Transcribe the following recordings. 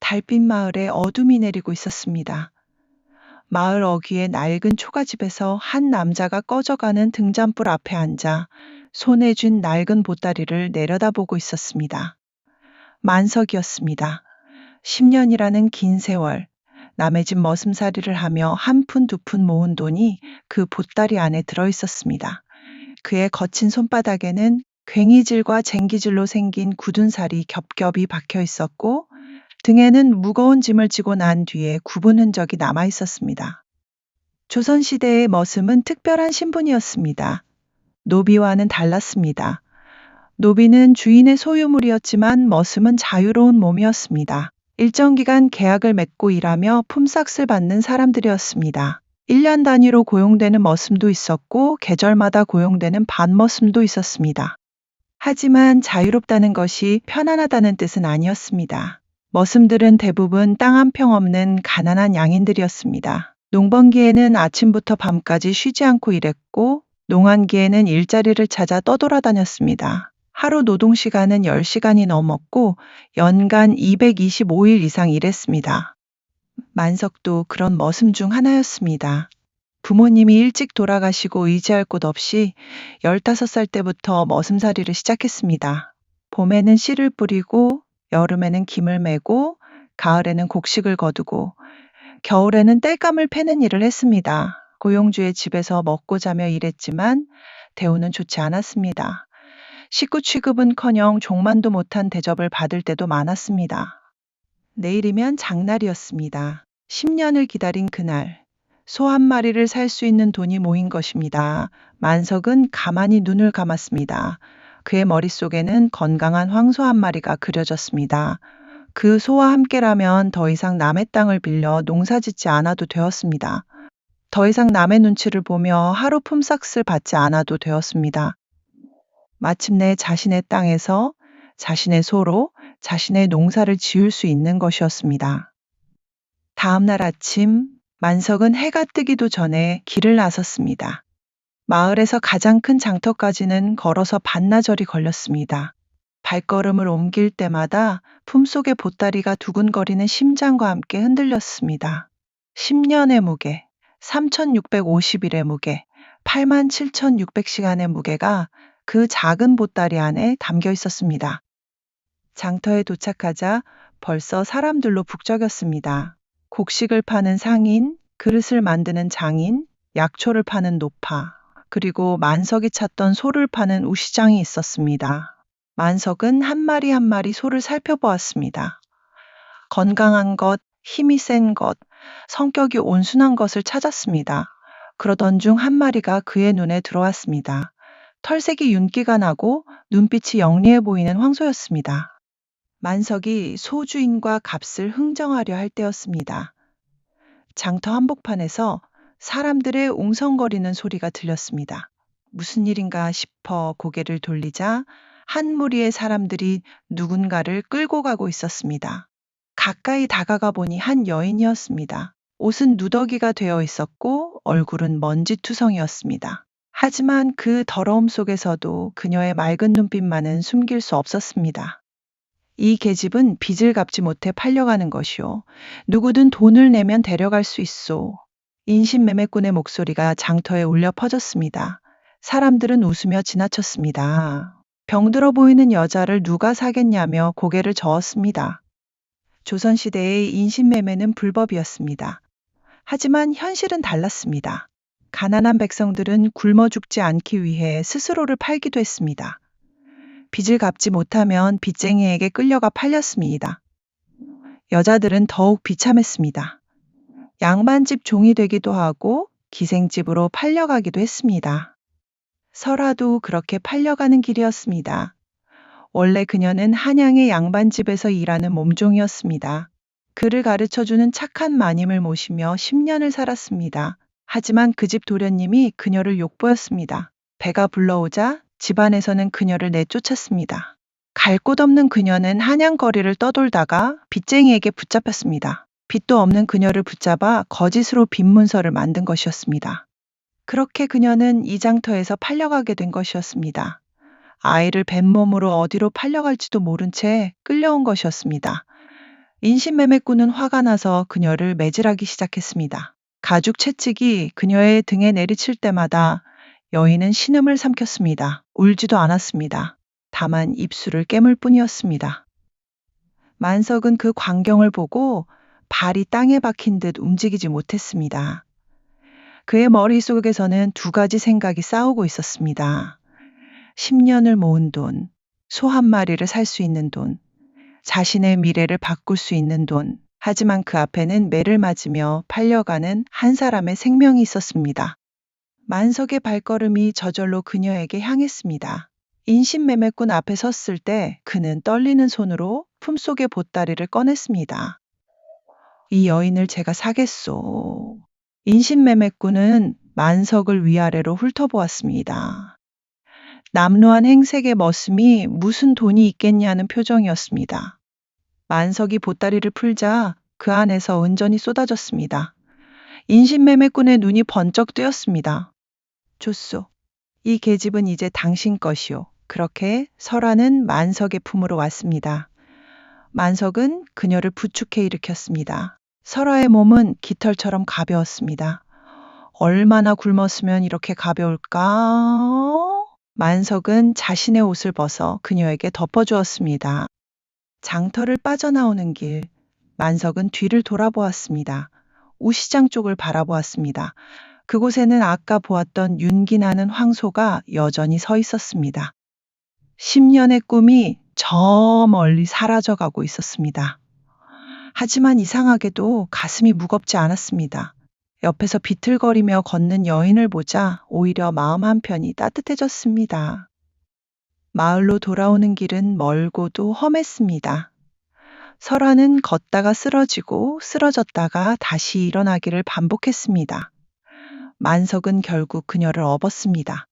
달빛 마을에 어둠이 내리고 있었습니다. 마을 어귀의 낡은 초가집에서 한 남자가 꺼져가는 등잔불 앞에 앉아 손에 쥔 낡은 보따리를 내려다보고 있었습니다. 만석이었습니다. 10년이라는 긴 세월, 남의 집 머슴살이를 하며 한 푼 두 푼 모은 돈이 그 보따리 안에 들어있었습니다. 그의 거친 손바닥에는 괭이질과 쟁기질로 생긴 굳은 살이 겹겹이 박혀 있었고 등에는 무거운 짐을 지고 난 뒤에 굽은 흔적이 남아 있었습니다. 조선시대의 머슴은 특별한 신분이었습니다. 노비와는 달랐습니다. 노비는 주인의 소유물이었지만 머슴은 자유로운 몸이었습니다. 일정 기간 계약을 맺고 일하며 품삯을 받는 사람들이었습니다. 1년 단위로 고용되는 머슴도 있었고 계절마다 고용되는 반머슴도 있었습니다. 하지만 자유롭다는 것이 편안하다는 뜻은 아니었습니다. 머슴들은 대부분 땅 한 평 없는 가난한 양인들이었습니다. 농번기에는 아침부터 밤까지 쉬지 않고 일했고 농한기에는 일자리를 찾아 떠돌아다녔습니다. 하루 노동시간은 10시간이 넘었고 연간 225일 이상 일했습니다. 만석도 그런 머슴 중 하나였습니다. 부모님이 일찍 돌아가시고 의지할 곳 없이 15살 때부터 머슴살이를 시작했습니다. 봄에는 씨를 뿌리고 여름에는 김을 메고 가을에는 곡식을 거두고 겨울에는 땔감을 패는 일을 했습니다. 고용주의 집에서 먹고 자며 일했지만 대우는 좋지 않았습니다. 식구 취급은커녕 종만도 못한 대접을 받을 때도 많았습니다. 내일이면 장날이었습니다. 10년을 기다린 그날, 소 한 마리를 살 수 있는 돈이 모인 것입니다. 만석은 가만히 눈을 감았습니다. 그의 머릿속에는 건강한 황소 한 마리가 그려졌습니다. 그 소와 함께라면 더 이상 남의 땅을 빌려 농사짓지 않아도 되었습니다. 더 이상 남의 눈치를 보며 하루 품삯을 받지 않아도 되었습니다. 마침내 자신의 땅에서 자신의 소로 자신의 농사를 지을 수 있는 것이었습니다. 다음 날 아침, 만석은 해가 뜨기도 전에 길을 나섰습니다. 마을에서 가장 큰 장터까지는 걸어서 반나절이 걸렸습니다. 발걸음을 옮길 때마다 품속의 보따리가 두근거리는 심장과 함께 흔들렸습니다. 10년의 무게, 3,650일의 무게, 87,600시간의 무게가 그 작은 보따리 안에 담겨 있었습니다. 장터에 도착하자 벌써 사람들로 북적였습니다. 곡식을 파는 상인, 그릇을 만드는 장인, 약초를 파는 노파, 그리고 만석이 찾던 소를 파는 우시장이 있었습니다. 만석은 한 마리 한 마리 소를 살펴보았습니다. 건강한 것, 힘이 센 것, 성격이 온순한 것을 찾았습니다. 그러던 중 한 마리가 그의 눈에 들어왔습니다. 털색이 윤기가 나고 눈빛이 영리해 보이는 황소였습니다. 만석이 소주인과 값을 흥정하려 할 때였습니다. 장터 한복판에서 사람들의 웅성거리는 소리가 들렸습니다. 무슨 일인가 싶어 고개를 돌리자 한 무리의 사람들이 누군가를 끌고 가고 있었습니다. 가까이 다가가 보니 한 여인이었습니다. 옷은 누더기가 되어 있었고 얼굴은 먼지투성이었습니다. 하지만 그 더러움 속에서도 그녀의 맑은 눈빛만은 숨길 수 없었습니다. 이 계집은 빚을 갚지 못해 팔려가는 것이오. 누구든 돈을 내면 데려갈 수 있소. 인신매매꾼의 목소리가 장터에 울려 퍼졌습니다. 사람들은 웃으며 지나쳤습니다. 병들어 보이는 여자를 누가 사겠냐며 고개를 저었습니다. 조선시대의 인신매매는 불법이었습니다. 하지만 현실은 달랐습니다. 가난한 백성들은 굶어 죽지 않기 위해 스스로를 팔기도 했습니다. 빚을 갚지 못하면 빚쟁이에게 끌려가 팔렸습니다. 여자들은 더욱 비참했습니다. 양반집 종이 되기도 하고 기생집으로 팔려가기도 했습니다. 설화도 그렇게 팔려가는 길이었습니다. 원래 그녀는 한양의 양반집에서 일하는 몸종이었습니다. 그를 가르쳐주는 착한 마님을 모시며 10년을 살았습니다. 하지만 그 집 도련님이 그녀를 욕보였습니다. 배가 불러오자 집안에서는 그녀를 내쫓았습니다. 갈 곳 없는 그녀는 한양 거리를 떠돌다가 빚쟁이에게 붙잡혔습니다. 빚도 없는 그녀를 붙잡아 거짓으로 빚 문서를 만든 것이었습니다. 그렇게 그녀는 이 장터에서 팔려가게 된 것이었습니다. 아이를 뱃몸으로 어디로 팔려갈지도 모른 채 끌려온 것이었습니다. 인신매매꾼은 화가 나서 그녀를 매질하기 시작했습니다. 가죽 채찍이 그녀의 등에 내리칠 때마다 여인은 신음을 삼켰습니다. 울지도 않았습니다. 다만 입술을 깨물 뿐이었습니다. 만석은 그 광경을 보고 발이 땅에 박힌 듯 움직이지 못했습니다. 그의 머릿속에서는 두 가지 생각이 싸우고 있었습니다. 10년을 모은 돈, 소 한 마리를 살 수 있는 돈, 자신의 미래를 바꿀 수 있는 돈. 하지만 그 앞에는 매를 맞으며 팔려가는 한 사람의 생명이 있었습니다. 만석의 발걸음이 저절로 그녀에게 향했습니다. 인신매매꾼 앞에 섰을 때 그는 떨리는 손으로 품속의 보따리를 꺼냈습니다. 이 여인을 제가 사겠소. 인신매매꾼은 만석을 위아래로 훑어보았습니다. 남루한 행색의 머슴이 무슨 돈이 있겠냐는 표정이었습니다. 만석이 보따리를 풀자 그 안에서 은전이 쏟아졌습니다. 인신매매꾼의 눈이 번쩍 뜨였습니다. 좋소. 이 계집은 이제 당신 것이오. 그렇게 설아는 만석의 품으로 왔습니다. 만석은 그녀를 부축해 일으켰습니다. 설아의 몸은 깃털처럼 가벼웠습니다. 얼마나 굶었으면 이렇게 가벼울까? 만석은 자신의 옷을 벗어 그녀에게 덮어주었습니다. 장터를 빠져나오는 길, 만석은 뒤를 돌아보았습니다. 우시장 쪽을 바라보았습니다. 그곳에는 아까 보았던 윤기나는 황소가 여전히 서 있었습니다. 10년의 꿈이 저 멀리 사라져가고 있었습니다. 하지만 이상하게도 가슴이 무겁지 않았습니다. 옆에서 비틀거리며 걷는 여인을 보자 오히려 마음 한편이 따뜻해졌습니다. 마을로 돌아오는 길은 멀고도 험했습니다. 설아는 걷다가 쓰러지고 쓰러졌다가 다시 일어나기를 반복했습니다. 만석은 결국 그녀를 업었습니다.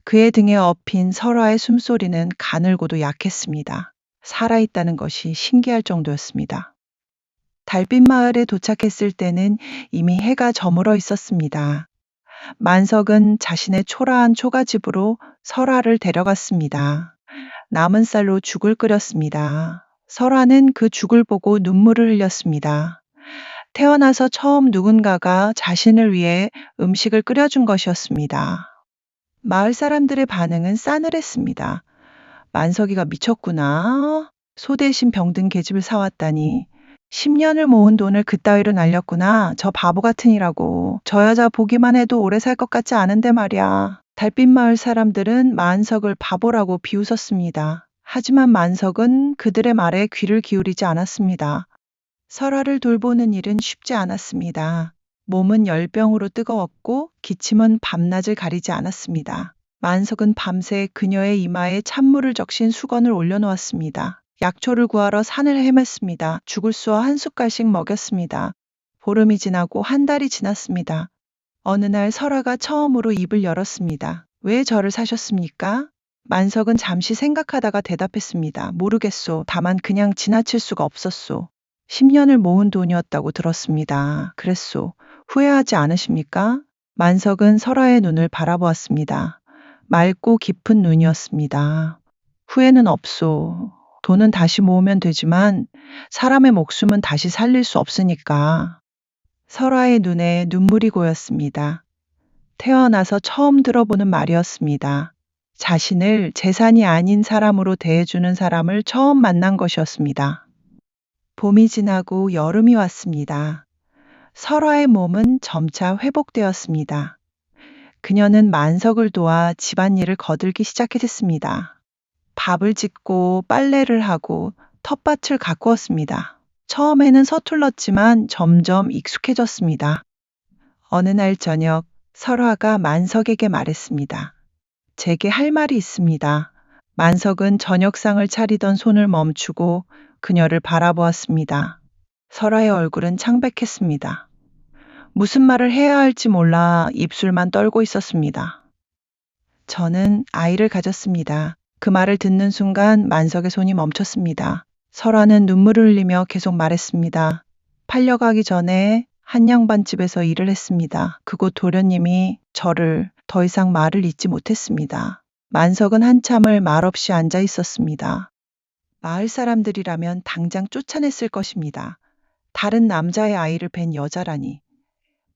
그의 등에 엎인 설아의 숨소리는 가늘고도 약했습니다. 살아있다는 것이 신기할 정도였습니다. 달빛 마을에 도착했을 때는 이미 해가 저물어 있었습니다. 만석은 자신의 초라한 초가집으로 설아를 데려갔습니다. 남은 쌀로 죽을 끓였습니다. 설아는 그 죽을 보고 눈물을 흘렸습니다. 태어나서 처음 누군가가 자신을 위해 음식을 끓여준 것이었습니다. 마을 사람들의 반응은 싸늘했습니다. 만석이가 미쳤구나. 소 대신 병든 계집을 사왔다니. 10년을 모은 돈을 그따위로 날렸구나. 저 바보 같으니라고. 저 여자 보기만 해도 오래 살 것 같지 않은데 말이야. 달빛 마을 사람들은 만석을 바보라고 비웃었습니다. 하지만 만석은 그들의 말에 귀를 기울이지 않았습니다. 설아를 돌보는 일은 쉽지 않았습니다. 몸은 열병으로 뜨거웠고 기침은 밤낮을 가리지 않았습니다. 만석은 밤새 그녀의 이마에 찬물을 적신 수건을 올려놓았습니다. 약초를 구하러 산을 헤맸습니다. 죽을 수와 한 숟갈씩 먹였습니다. 보름이 지나고 한 달이 지났습니다. 어느 날 설아가 처음으로 입을 열었습니다. 왜 저를 사셨습니까? 만석은 잠시 생각하다가 대답했습니다. 모르겠소. 다만 그냥 지나칠 수가 없었소. 10년을 모은 돈이었다고 들었습니다. 그랬소. 후회하지 않으십니까? 만석은 설아의 눈을 바라보았습니다. 맑고 깊은 눈이었습니다. 후회는 없소. 돈은 다시 모으면 되지만 사람의 목숨은 다시 살릴 수 없으니까. 설아의 눈에 눈물이 고였습니다. 태어나서 처음 들어보는 말이었습니다. 자신을 재산이 아닌 사람으로 대해주는 사람을 처음 만난 것이었습니다. 봄이 지나고 여름이 왔습니다. 설아의 몸은 점차 회복되었습니다. 그녀는 만석을 도와 집안일을 거들기 시작했습니다. 밥을 짓고 빨래를 하고 텃밭을 가꾸었습니다. 처음에는 서툴렀지만 점점 익숙해졌습니다. 어느 날 저녁 설아가 만석에게 말했습니다. 제게 할 말이 있습니다. 만석은 저녁상을 차리던 손을 멈추고 그녀를 바라보았습니다. 설아의 얼굴은 창백했습니다. 무슨 말을 해야 할지 몰라 입술만 떨고 있었습니다. 저는 아이를 가졌습니다. 그 말을 듣는 순간 만석의 손이 멈췄습니다. 설아는 눈물을 흘리며 계속 말했습니다. 팔려가기 전에 한 양반집에서 일을 했습니다. 그곳 도련님이 저를 더 이상 말을 잇지 못했습니다. 만석은 한참을 말없이 앉아 있었습니다. 마을 사람들이라면 당장 쫓아냈을 것입니다. 다른 남자의 아이를 뵌 여자라니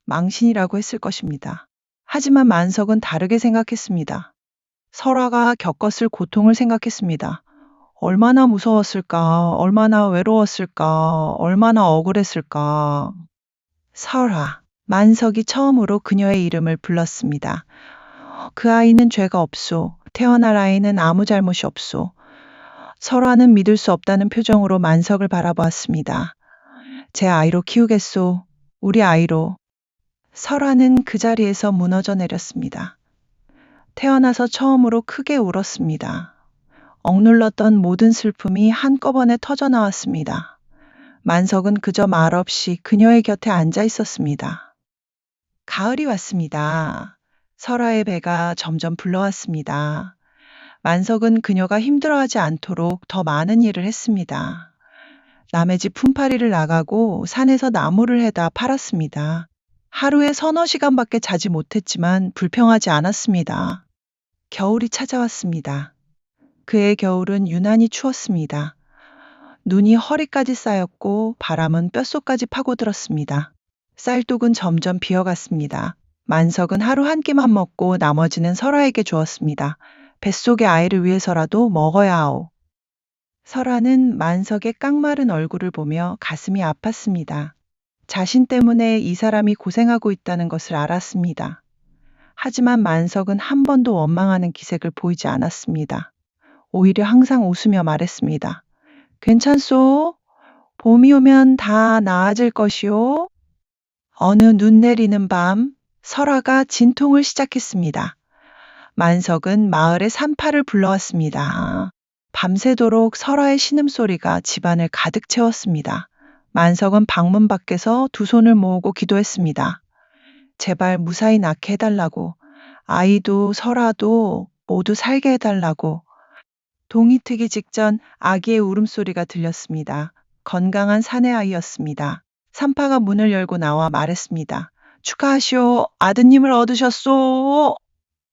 망신이라고 했을 것입니다. 하지만 만석은 다르게 생각했습니다. 설아가 겪었을 고통을 생각했습니다. 얼마나 무서웠을까, 얼마나 외로웠을까, 얼마나 억울했을까. 설아, 만석이 처음으로 그녀의 이름을 불렀습니다. 그 아이는 죄가 없소. 태어날 아이는 아무 잘못이 없소. 설아는 믿을 수 없다는 표정으로 만석을 바라보았습니다. 제 아이로 키우겠소. 우리 아이로. 설아는 그 자리에서 무너져 내렸습니다. 태어나서 처음으로 크게 울었습니다. 억눌렀던 모든 슬픔이 한꺼번에 터져 나왔습니다. 만석은 그저 말없이 그녀의 곁에 앉아 있었습니다. 가을이 왔습니다. 설아의 배가 점점 불러왔습니다. 만석은 그녀가 힘들어하지 않도록 더 많은 일을 했습니다. 남의 집 품팔이를 나가고 산에서 나무를 해다 팔았습니다. 하루에 서너 시간밖에 자지 못했지만 불평하지 않았습니다. 겨울이 찾아왔습니다. 그의 겨울은 유난히 추웠습니다. 눈이 허리까지 쌓였고 바람은 뼛속까지 파고들었습니다. 쌀독은 점점 비어갔습니다. 만석은 하루 한 끼만 먹고 나머지는 설아에게 주었습니다. 뱃속의 아이를 위해서라도 먹어야 하오. 설아는 만석의 깡마른 얼굴을 보며 가슴이 아팠습니다. 자신 때문에 이 사람이 고생하고 있다는 것을 알았습니다. 하지만 만석은 한 번도 원망하는 기색을 보이지 않았습니다. 오히려 항상 웃으며 말했습니다. 괜찮소? 봄이 오면 다 나아질 것이오. 어느 눈 내리는 밤, 설아가 진통을 시작했습니다. 만석은 마을의 산파를 불러왔습니다. 밤새도록 설아의 신음소리가 집안을 가득 채웠습니다. 만석은 방문 밖에서 두 손을 모으고 기도했습니다. 제발 무사히 낳게 해달라고, 아이도 설아도 모두 살게 해달라고. 동이 트기 직전 아기의 울음소리가 들렸습니다. 건강한 사내 아이였습니다. 산파가 문을 열고 나와 말했습니다. 축하하시오. 아드님을 얻으셨소.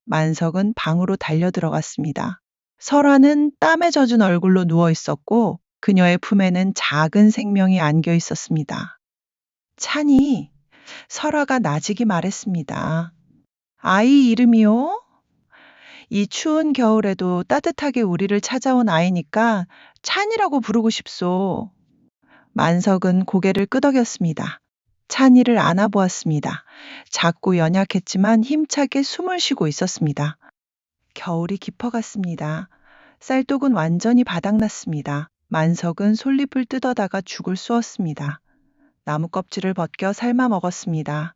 만석은 방으로 달려들어갔습니다. 설아는 땀에 젖은 얼굴로 누워 있었고 그녀의 품에는 작은 생명이 안겨 있었습니다. 찬이, 설아가 나직이 말했습니다. 아이 이름이요? 이 추운 겨울에도 따뜻하게 우리를 찾아온 아이니까 찬이라고 부르고 싶소. 만석은 고개를 끄덕였습니다. 찬이를 안아보았습니다. 작고 연약했지만 힘차게 숨을 쉬고 있었습니다. 겨울이 깊어갔습니다. 쌀독은 완전히 바닥났습니다. 만석은 솔잎을 뜯어다가 죽을 쏘았습니다. 나무 껍질을 벗겨 삶아 먹었습니다.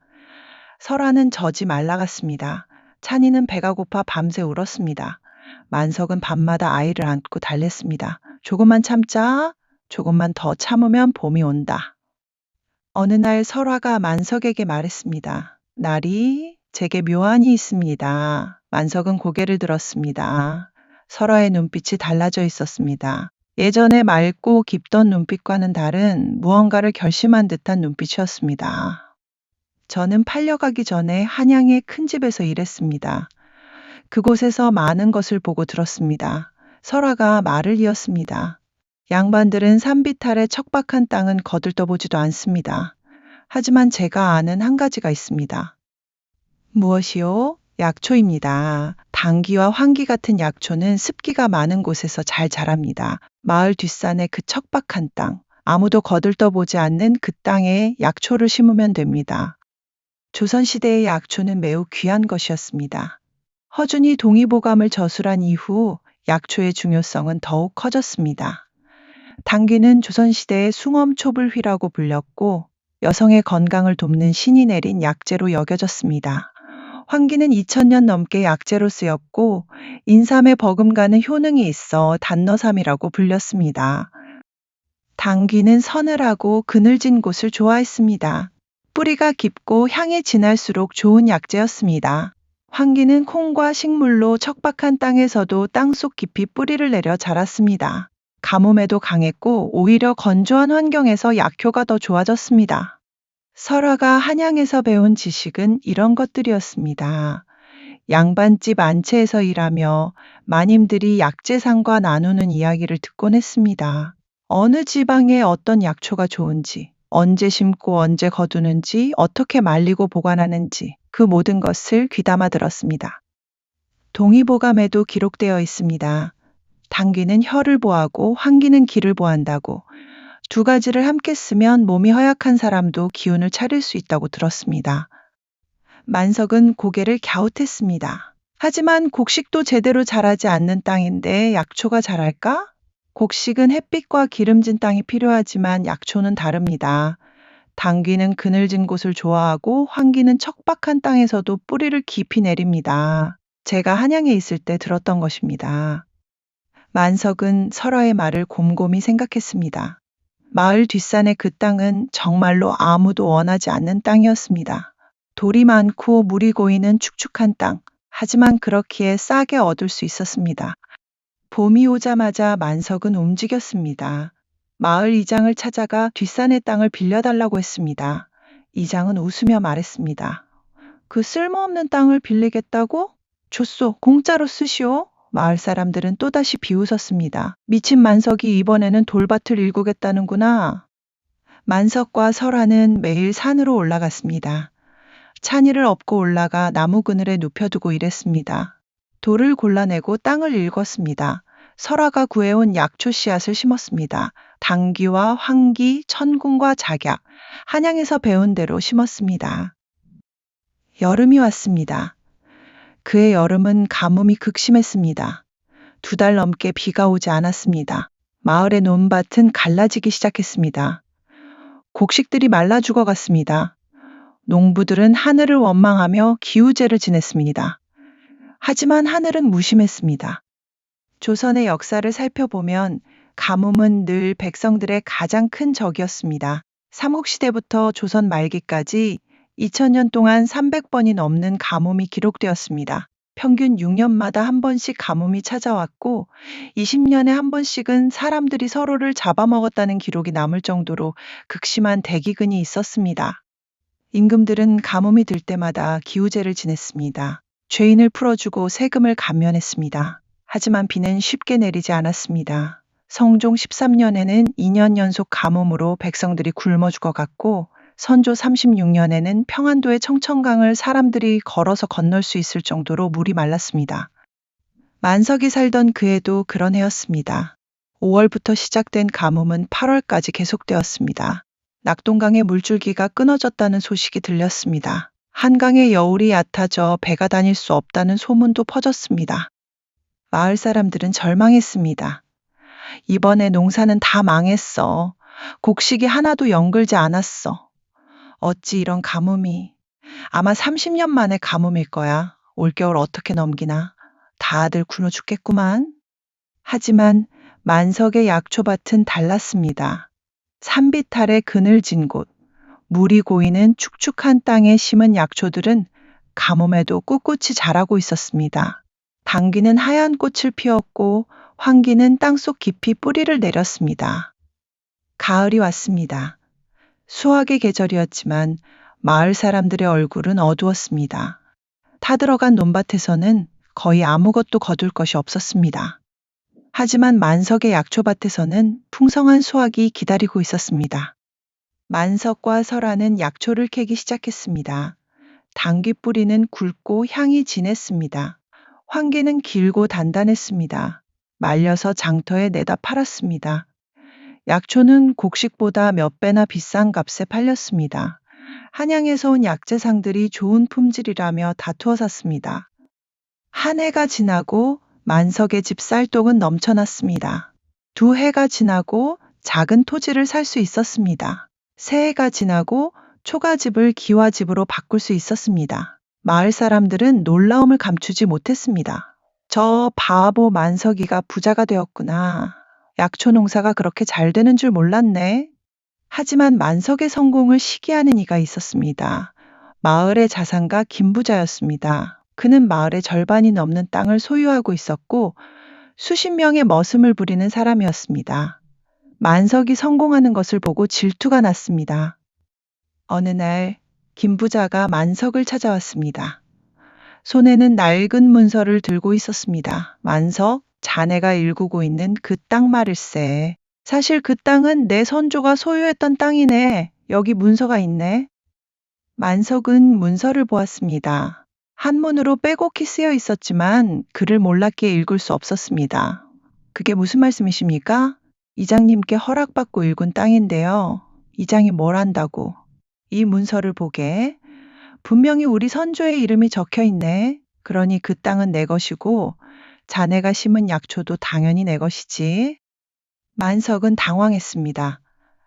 설아는 젖이 말라갔습니다. 찬이는 배가 고파 밤새 울었습니다. 만석은 밤마다 아이를 안고 달랬습니다. 조금만 참자. 조금만 더 참으면 봄이 온다. 어느 날 설아가 만석에게 말했습니다. 날이 제게 묘한이 있습니다. 만석은 고개를 들었습니다. 설아의 눈빛이 달라져 있었습니다. 예전에 맑고 깊던 눈빛과는 다른 무언가를 결심한 듯한 눈빛이었습니다. 저는 팔려가기 전에 한양의 큰 집에서 일했습니다. 그곳에서 많은 것을 보고 들었습니다. 설아가 말을 이었습니다. 양반들은 산비탈의 척박한 땅은 거들떠보지도 않습니다. 하지만 제가 아는 한 가지가 있습니다. 무엇이요? 약초입니다. 당귀와 황귀 같은 약초는 습기가 많은 곳에서 잘 자랍니다. 마을 뒷산의 그 척박한 땅, 아무도 거들떠보지 않는 그 땅에 약초를 심으면 됩니다. 조선시대의 약초는 매우 귀한 것이었습니다. 허준이 동의보감을 저술한 이후 약초의 중요성은 더욱 커졌습니다. 당귀는 조선시대의 숭엄초불휘라고 불렸고 여성의 건강을 돕는 신이 내린 약재로 여겨졌습니다. 황귀는 2000년 넘게 약재로 쓰였고 인삼에 버금가는 효능이 있어 단너삼이라고 불렸습니다. 당귀는 서늘하고 그늘진 곳을 좋아했습니다. 뿌리가 깊고 향이 진할수록 좋은 약재였습니다. 황귀는 콩과 식물로 척박한 땅에서도 땅속 깊이 뿌리를 내려 자랐습니다. 가뭄에도 강했고 오히려 건조한 환경에서 약효가 더 좋아졌습니다. 설아가 한양에서 배운 지식은 이런 것들이었습니다. 양반집 안채에서 일하며 마님들이 약재상과 나누는 이야기를 듣곤 했습니다. 어느 지방에 어떤 약초가 좋은지, 언제 심고 언제 거두는지, 어떻게 말리고 보관하는지 그 모든 것을 귀담아 들었습니다. 동의보감에도 기록되어 있습니다. 당귀는 혀를 보하고 환기는 기를 보한다고, 두 가지를 함께 쓰면 몸이 허약한 사람도 기운을 차릴 수 있다고 들었습니다. 만석은 고개를 갸웃했습니다. 하지만 곡식도 제대로 자라지 않는 땅인데 약초가 자랄까? 곡식은 햇빛과 기름진 땅이 필요하지만 약초는 다릅니다. 당귀는 그늘진 곳을 좋아하고 환기는 척박한 땅에서도 뿌리를 깊이 내립니다. 제가 한양에 있을 때 들었던 것입니다. 만석은 설화의 말을 곰곰이 생각했습니다. 마을 뒷산의 그 땅은 정말로 아무도 원하지 않는 땅이었습니다. 돌이 많고 물이 고이는 축축한 땅. 하지만 그렇기에 싸게 얻을 수 있었습니다. 봄이 오자마자 만석은 움직였습니다. 마을 이장을 찾아가 뒷산의 땅을 빌려달라고 했습니다. 이장은 웃으며 말했습니다. 그 쓸모없는 땅을 빌리겠다고? 좋소, 공짜로 쓰시오. 마을 사람들은 또다시 비웃었습니다. 미친 만석이 이번에는 돌밭을 일구겠다는구나. 만석과 설화는 매일 산으로 올라갔습니다. 찬이를 업고 올라가 나무 그늘에 눕혀두고 일했습니다. 돌을 골라내고 땅을 일궜습니다. 설화가 구해온 약초 씨앗을 심었습니다. 당귀와 황기, 천궁과 작약, 한양에서 배운 대로 심었습니다. 여름이 왔습니다. 그의 여름은 가뭄이 극심했습니다. 2달 넘게 비가 오지 않았습니다. 마을의 논밭은 갈라지기 시작했습니다. 곡식들이 말라 죽어갔습니다. 농부들은 하늘을 원망하며 기우제를 지냈습니다. 하지만 하늘은 무심했습니다. 조선의 역사를 살펴보면 가뭄은 늘 백성들의 가장 큰 적이었습니다. 삼국시대부터 조선 말기까지 2000년 동안 300번이 넘는 가뭄이 기록되었습니다. 평균 6년마다 한 번씩 가뭄이 찾아왔고 20년에 한 번씩은 사람들이 서로를 잡아먹었다는 기록이 남을 정도로 극심한 대기근이 있었습니다. 임금들은 가뭄이 들 때마다 기우제를 지냈습니다. 죄인을 풀어주고 세금을 감면했습니다. 하지만 비는 쉽게 내리지 않았습니다. 성종 13년에는 2년 연속 가뭄으로 백성들이 굶어 죽어갔고 선조 36년에는 평안도의 청천강을 사람들이 걸어서 건널 수 있을 정도로 물이 말랐습니다. 만석이 살던 그 해도 그런 해였습니다. 5월부터 시작된 가뭄은 8월까지 계속되었습니다. 낙동강의 물줄기가 끊어졌다는 소식이 들렸습니다. 한강의 여울이 얕아져 배가 다닐 수 없다는 소문도 퍼졌습니다. 마을 사람들은 절망했습니다. 이번에 농사는 다 망했어. 곡식이 하나도 연글지 않았어. 어찌 이런 가뭄이. 아마 30년 만에 가뭄일 거야. 올겨울 어떻게 넘기나. 다들 굶어 죽겠구만. 하지만 만석의 약초밭은 달랐습니다. 산빛 아래 그늘진 곳, 물이 고이는 축축한 땅에 심은 약초들은 가뭄에도 꿋꿋이 자라고 있었습니다. 당귀는 하얀 꽃을 피웠고 황기는 땅속 깊이 뿌리를 내렸습니다. 가을이 왔습니다. 수확의 계절이었지만 마을 사람들의 얼굴은 어두웠습니다. 타들어간 논밭에서는 거의 아무것도 거둘 것이 없었습니다. 하지만 만석의 약초밭에서는 풍성한 수확이 기다리고 있었습니다. 만석과 설화는 약초를 캐기 시작했습니다. 당귀 뿌리는 굵고 향이 진했습니다. 황기는 길고 단단했습니다. 말려서 장터에 내다 팔았습니다. 약초는 곡식보다 몇 배나 비싼 값에 팔렸습니다. 한양에서 온 약재상들이 좋은 품질이라며 다투어 샀습니다. 한 해가 지나고 만석의 집 쌀독은 넘쳐났습니다. 2해가 지나고 작은 토지를 살 수 있었습니다. 3해가 지나고 초가집을 기와집으로 바꿀 수 있었습니다. 마을 사람들은 놀라움을 감추지 못했습니다. 저 바보 만석이가 부자가 되었구나. 약초 농사가 그렇게 잘 되는 줄 몰랐네. 하지만 만석의 성공을 시기하는 이가 있었습니다. 마을의 자산가 김부자였습니다. 그는 마을의 절반이 넘는 땅을 소유하고 있었고 수십 명의 머슴을 부리는 사람이었습니다. 만석이 성공하는 것을 보고 질투가 났습니다. 어느 날 김부자가 만석을 찾아왔습니다. 손에는 낡은 문서를 들고 있었습니다. 만석, 자네가 일구고 있는 그 땅 말일세. 사실 그 땅은 내 선조가 소유했던 땅이네. 여기 문서가 있네. 만석은 문서를 보았습니다. 한문으로 빼곡히 쓰여 있었지만 글을 몰랐기에 읽을 수 없었습니다. 그게 무슨 말씀이십니까? 이장님께 허락받고 읽은 땅인데요. 이장이 뭘 안다고? 이 문서를 보게. 분명히 우리 선조의 이름이 적혀 있네. 그러니 그 땅은 내 것이고 자네가 심은 약초도 당연히 내 것이지. 만석은 당황했습니다.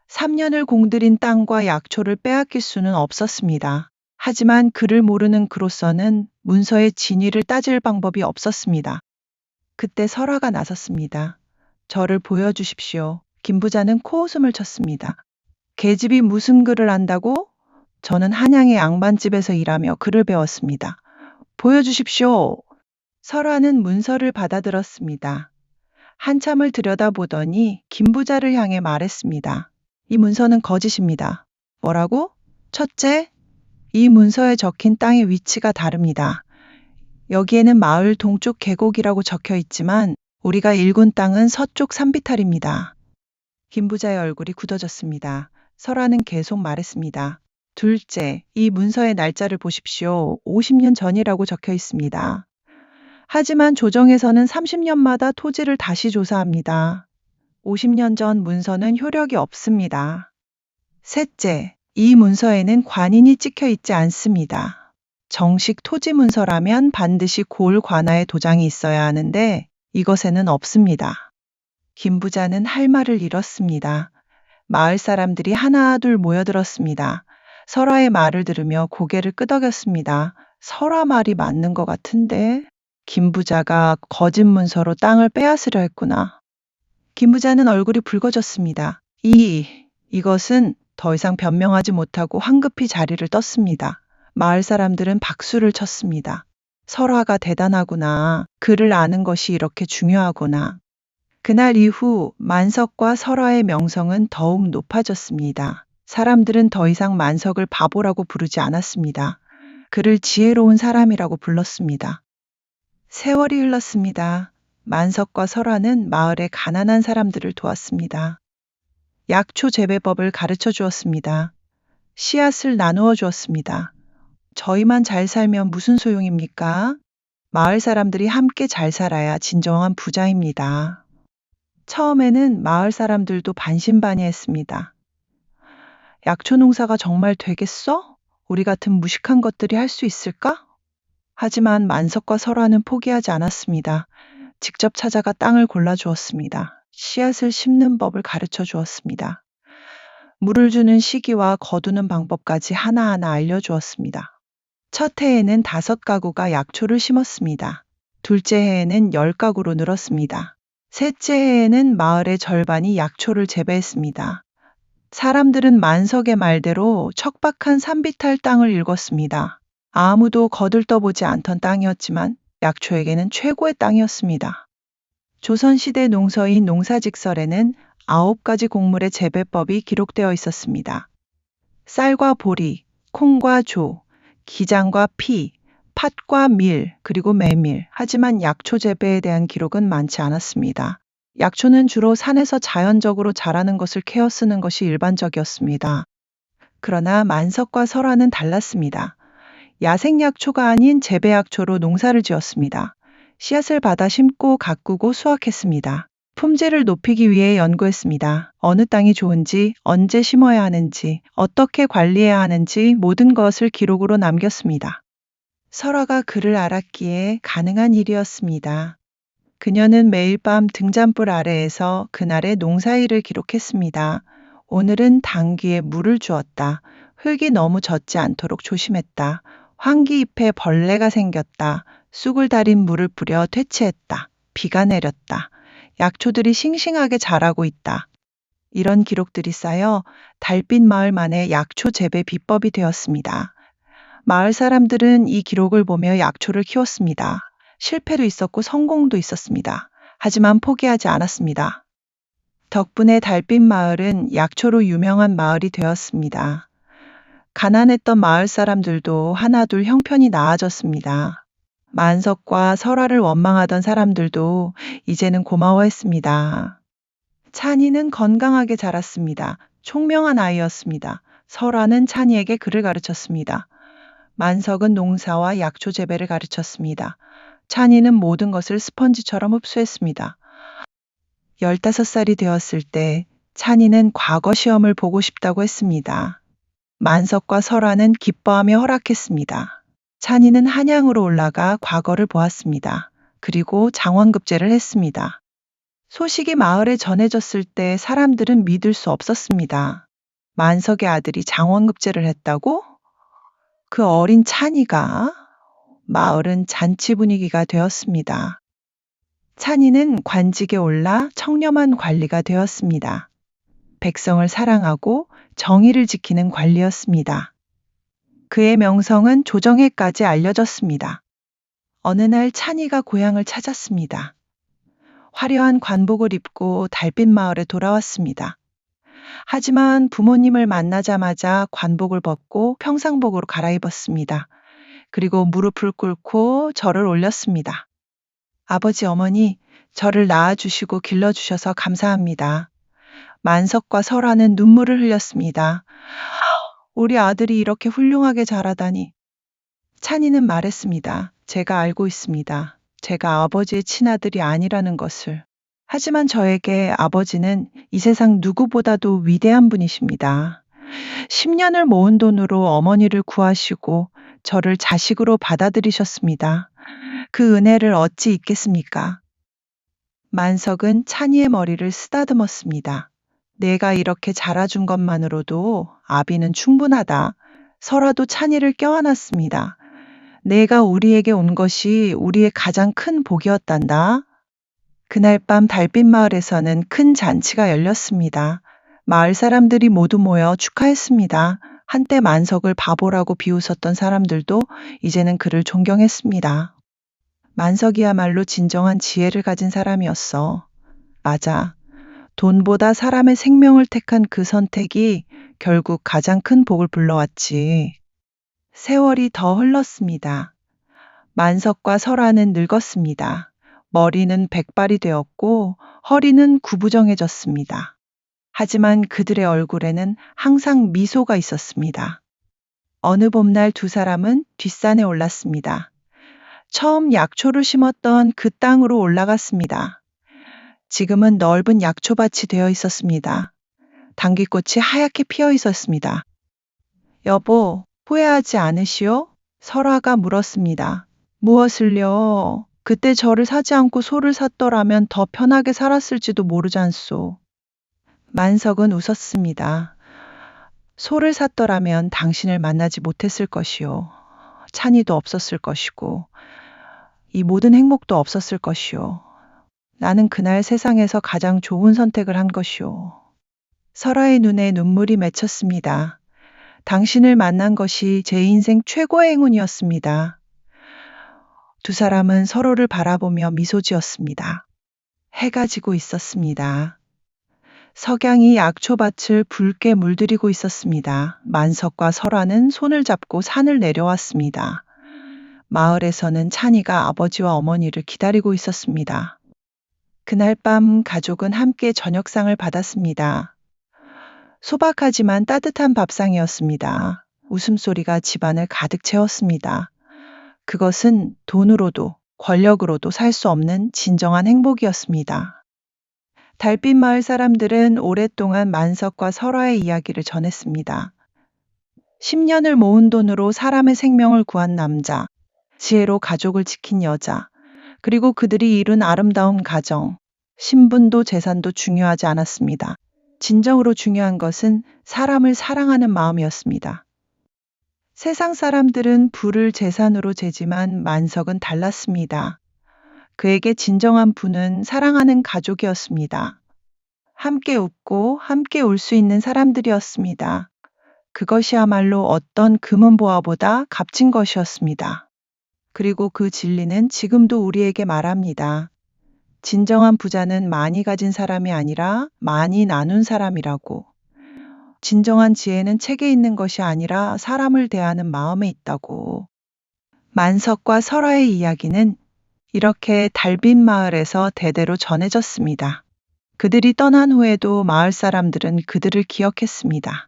3년을 공들인 땅과 약초를 빼앗길 수는 없었습니다. 하지만 그를 모르는 그로서는 문서의 진위를 따질 방법이 없었습니다. 그때 설화가 나섰습니다. 저를 보여주십시오. 김 부자는 코웃음을 쳤습니다. 계집이 무슨 글을 안다고? 저는 한양의 양반집에서 일하며 글을 배웠습니다. 보여주십시오. 설화는 문서를 받아들었습니다. 한참을 들여다보더니 김 부자를 향해 말했습니다. 이 문서는 거짓입니다. 뭐라고? 첫째, 이 문서에 적힌 땅의 위치가 다릅니다. 여기에는 마을 동쪽 계곡이라고 적혀 있지만 우리가 일군 땅은 서쪽 산비탈입니다. 김 부자의 얼굴이 굳어졌습니다. 설화는 계속 말했습니다. 둘째, 이 문서의 날짜를 보십시오. 50년 전이라고 적혀 있습니다. 하지만 조정에서는 30년마다 토지를 다시 조사합니다. 50년 전 문서는 효력이 없습니다. 셋째, 이 문서에는 관인이 찍혀 있지 않습니다. 정식 토지 문서라면 반드시 고을 관아의 도장이 있어야 하는데 이것에는 없습니다. 김 부자는 할 말을 잃었습니다. 마을 사람들이 하나둘 모여들었습니다. 설화의 말을 들으며 고개를 끄덕였습니다. 설화 말이 맞는 것 같은데 김 부자가 거짓 문서로 땅을 빼앗으려 했구나. 김 부자는 얼굴이 붉어졌습니다. 이것은 더 이상 변명하지 못하고 황급히 자리를 떴습니다. 마을 사람들은 박수를 쳤습니다. 설화가 대단하구나. 글을 아는 것이 이렇게 중요하구나. 그날 이후 만석과 설화의 명성은 더욱 높아졌습니다. 사람들은 더 이상 만석을 바보라고 부르지 않았습니다. 그를 지혜로운 사람이라고 불렀습니다. 세월이 흘렀습니다. 만석과 설화는 마을의 가난한 사람들을 도왔습니다. 약초 재배법을 가르쳐 주었습니다. 씨앗을 나누어 주었습니다. 저희만 잘 살면 무슨 소용입니까? 마을 사람들이 함께 잘 살아야 진정한 부자입니다. 처음에는 마을 사람들도 반신반의했습니다. 약초 농사가 정말 되겠어? 우리 같은 무식한 것들이 할 수 있을까? 하지만 만석과 설화는 포기하지 않았습니다. 직접 찾아가 땅을 골라주었습니다. 씨앗을 심는 법을 가르쳐 주었습니다. 물을 주는 시기와 거두는 방법까지 하나하나 알려주었습니다. 첫 해에는 5가구가 약초를 심었습니다. 둘째 해에는 10가구로 늘었습니다. 셋째 해에는 마을의 절반이 약초를 재배했습니다. 사람들은 만석의 말대로 척박한 산비탈 땅을 일궜습니다. 아무도 거들떠보지 않던 땅이었지만 약초에게는 최고의 땅이었습니다. 조선시대 농서인 농사직설에는 9가지 곡물의 재배법이 기록되어 있었습니다. 쌀과 보리, 콩과 조, 기장과 피, 팥과 밀, 그리고 메밀. 하지만 약초 재배에 대한 기록은 많지 않았습니다. 약초는 주로 산에서 자연적으로 자라는 것을 캐어 쓰는 것이 일반적이었습니다. 그러나 만석과 설화는 달랐습니다. 야생약초가 아닌 재배약초로 농사를 지었습니다. 씨앗을 받아 심고 가꾸고 수확했습니다. 품질을 높이기 위해 연구했습니다. 어느 땅이 좋은지, 언제 심어야 하는지, 어떻게 관리해야 하는지 모든 것을 기록으로 남겼습니다. 설화가 그를 알았기에 가능한 일이었습니다. 그녀는 매일 밤 등잔불 아래에서 그날의 농사일을 기록했습니다. 오늘은 당귀에 물을 주었다. 흙이 너무 젖지 않도록 조심했다. 황기잎에 벌레가 생겼다. 쑥을 달인 물을 뿌려 퇴치했다. 비가 내렸다. 약초들이 싱싱하게 자라고 있다. 이런 기록들이 쌓여 달빛 마을만의 약초 재배 비법이 되었습니다. 마을 사람들은 이 기록을 보며 약초를 키웠습니다. 실패도 있었고 성공도 있었습니다. 하지만 포기하지 않았습니다. 덕분에 달빛 마을은 약초로 유명한 마을이 되었습니다. 가난했던 마을 사람들도 하나둘 형편이 나아졌습니다. 만석과 설아를 원망하던 사람들도 이제는 고마워했습니다. 찬이는 건강하게 자랐습니다. 총명한 아이였습니다. 설아는 찬이에게 글을 가르쳤습니다. 만석은 농사와 약초 재배를 가르쳤습니다. 찬이는 모든 것을 스펀지처럼 흡수했습니다. 15살이 되었을 때 찬이는 과거 시험을 보고 싶다고 했습니다. 만석과 설아는 기뻐하며 허락했습니다. 찬이는 한양으로 올라가 과거를 보았습니다. 그리고 장원급제를 했습니다. 소식이 마을에 전해졌을 때 사람들은 믿을 수 없었습니다. 만석의 아들이 장원급제를 했다고? 그 어린 찬이가? 마을은 잔치 분위기가 되었습니다. 찬이는 관직에 올라 청렴한 관리가 되었습니다. 백성을 사랑하고 정의를 지키는 관리였습니다. 그의 명성은 조정에까지 알려졌습니다. 어느 날 찬이가 고향을 찾았습니다. 화려한 관복을 입고 달빛 마을에 돌아왔습니다. 하지만 부모님을 만나자마자 관복을 벗고 평상복으로 갈아입었습니다. 그리고 무릎을 꿇고 절을 올렸습니다. 아버지, 어머니, 저를 낳아주시고 길러주셔서 감사합니다. 만석과 설아는 눈물을 흘렸습니다. 우리 아들이 이렇게 훌륭하게 자라다니. 찬이는 말했습니다. 제가 알고 있습니다. 제가 아버지의 친아들이 아니라는 것을. 하지만 저에게 아버지는 이 세상 누구보다도 위대한 분이십니다. 10년을 모은 돈으로 어머니를 구하시고 저를 자식으로 받아들이셨습니다. 그 은혜를 어찌 잊겠습니까? 만석은 찬이의 머리를 쓰다듬었습니다. 내가 이렇게 자라준 것만으로도 아비는 충분하다. 설아도 찬이를 껴안았습니다. 내가 우리에게 온 것이 우리의 가장 큰 복이었단다. 그날 밤 달빛 마을에서는 큰 잔치가 열렸습니다. 마을 사람들이 모두 모여 축하했습니다. 한때 만석을 바보라고 비웃었던 사람들도 이제는 그를 존경했습니다. 만석이야말로 진정한 지혜를 가진 사람이었어. 맞아. 돈보다 사람의 생명을 택한 그 선택이 결국 가장 큰 복을 불러왔지. 세월이 더 흘렀습니다. 만석과 설아는 늙었습니다. 머리는 백발이 되었고 허리는 구부정해졌습니다. 하지만 그들의 얼굴에는 항상 미소가 있었습니다. 어느 봄날 두 사람은 뒷산에 올랐습니다. 처음 약초를 심었던 그 땅으로 올라갔습니다. 지금은 넓은 약초밭이 되어 있었습니다. 당귀꽃이 하얗게 피어 있었습니다. 여보, 후회하지 않으시오? 설아가 물었습니다. 무엇을요? 그때 저를 사지 않고 소를 샀더라면 더 편하게 살았을지도 모르잖소. 만석은 웃었습니다. 소를 샀더라면 당신을 만나지 못했을 것이요. 찬이도 없었을 것이고 이 모든 행복도 없었을 것이요. 나는 그날 세상에서 가장 좋은 선택을 한 것이요. 설아의 눈에 눈물이 맺혔습니다. 당신을 만난 것이 제 인생 최고의 행운이었습니다. 두 사람은 서로를 바라보며 미소 지었습니다. 해가 지고 있었습니다. 석양이 약초밭을 붉게 물들이고 있었습니다. 만석과 설아는 손을 잡고 산을 내려왔습니다. 마을에서는 찬이가 아버지와 어머니를 기다리고 있었습니다. 그날 밤 가족은 함께 저녁상을 받았습니다. 소박하지만 따뜻한 밥상이었습니다. 웃음소리가 집안을 가득 채웠습니다. 그것은 돈으로도 권력으로도 살 수 없는 진정한 행복이었습니다. 달빛 마을 사람들은 오랫동안 만석과 설아의 이야기를 전했습니다. 10년을 모은 돈으로 사람의 생명을 구한 남자, 지혜로 가족을 지킨 여자, 그리고 그들이 이룬 아름다운 가정, 신분도 재산도 중요하지 않았습니다. 진정으로 중요한 것은 사람을 사랑하는 마음이었습니다. 세상 사람들은 부를 재산으로 재지만 만석은 달랐습니다. 그에게 진정한 부는 사랑하는 가족이었습니다. 함께 웃고 함께 울 수 있는 사람들이었습니다. 그것이야말로 어떤 금은보화보다 값진 것이었습니다. 그리고 그 진리는 지금도 우리에게 말합니다. 진정한 부자는 많이 가진 사람이 아니라 많이 나눈 사람이라고. 진정한 지혜는 책에 있는 것이 아니라 사람을 대하는 마음에 있다고. 만석과 설화의 이야기는 이렇게 달빛 마을에서 대대로 전해졌습니다. 그들이 떠난 후에도 마을 사람들은 그들을 기억했습니다.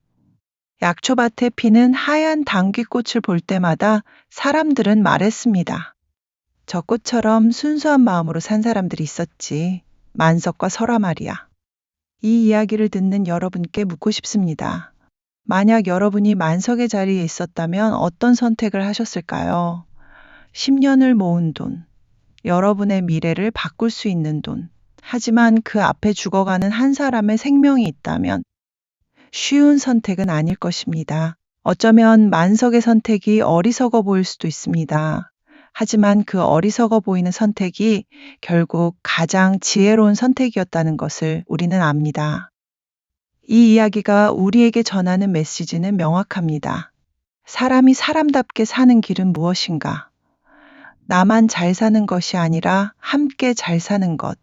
약초밭에 피는 하얀 당귀꽃을 볼 때마다 사람들은 말했습니다. 저 꽃처럼 순수한 마음으로 산 사람들이 있었지. 만석과 설화 말이야. 이 이야기를 듣는 여러분께 묻고 싶습니다. 만약 여러분이 만석의 자리에 있었다면 어떤 선택을 하셨을까요? 10년을 모은 돈, 여러분의 미래를 바꿀 수 있는 돈. 하지만 그 앞에 죽어가는 한 사람의 생명이 있다면 쉬운 선택은 아닐 것입니다. 어쩌면 만석의 선택이 어리석어 보일 수도 있습니다. 하지만 그 어리석어 보이는 선택이 결국 가장 지혜로운 선택이었다는 것을 우리는 압니다. 이 이야기가 우리에게 전하는 메시지는 명확합니다. 사람이 사람답게 사는 길은 무엇인가? 나만 잘 사는 것이 아니라 함께 잘 사는 것.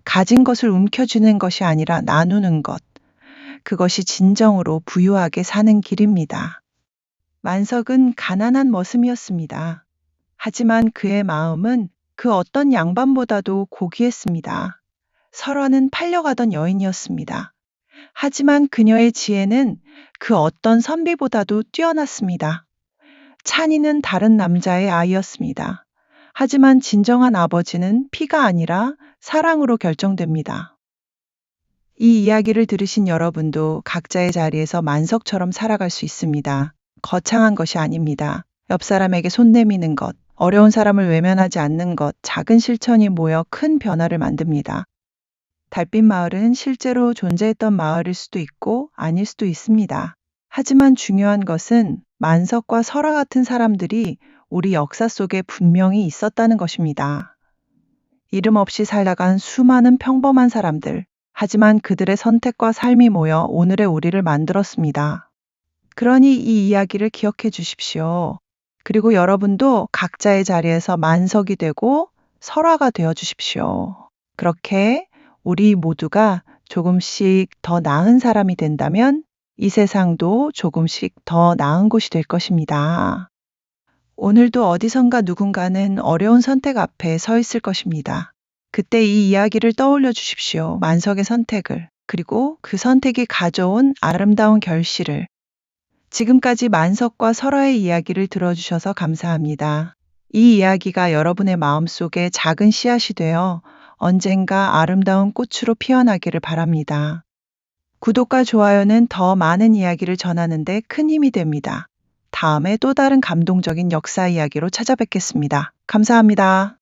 가진 것을 움켜쥐는 것이 아니라 나누는 것. 그것이 진정으로 부유하게 사는 길입니다. 만석은 가난한 머슴이었습니다. 하지만 그의 마음은 그 어떤 양반보다도 고귀했습니다. 설화는 팔려가던 여인이었습니다. 하지만 그녀의 지혜는 그 어떤 선비보다도 뛰어났습니다. 찬이는 다른 남자의 아이였습니다. 하지만 진정한 아버지는 피가 아니라 사랑으로 결정됩니다. 이 이야기를 들으신 여러분도 각자의 자리에서 만석처럼 살아갈 수 있습니다. 거창한 것이 아닙니다. 옆 사람에게 손 내미는 것, 어려운 사람을 외면하지 않는 것, 작은 실천이 모여 큰 변화를 만듭니다. 달빛 마을은 실제로 존재했던 마을일 수도 있고 아닐 수도 있습니다. 하지만 중요한 것은 만석과 설화 같은 사람들이 우리 역사 속에 분명히 있었다는 것입니다. 이름 없이 살다간 수많은 평범한 사람들, 하지만 그들의 선택과 삶이 모여 오늘의 우리를 만들었습니다. 그러니 이 이야기를 기억해 주십시오. 그리고 여러분도 각자의 자리에서 만석이 되고 설화가 되어 주십시오. 그렇게 우리 모두가 조금씩 더 나은 사람이 된다면 이 세상도 조금씩 더 나은 곳이 될 것입니다. 오늘도 어디선가 누군가는 어려운 선택 앞에 서 있을 것입니다. 그때 이 이야기를 떠올려 주십시오. 만석의 선택을. 그리고 그 선택이 가져온 아름다운 결실을. 지금까지 만석과 설화의 이야기를 들어주셔서 감사합니다. 이 이야기가 여러분의 마음속에 작은 씨앗이 되어 언젠가 아름다운 꽃으로 피어나기를 바랍니다. 구독과 좋아요는 더 많은 이야기를 전하는 데 큰 힘이 됩니다. 다음에 또 다른 감동적인 역사 이야기로 찾아뵙겠습니다. 감사합니다.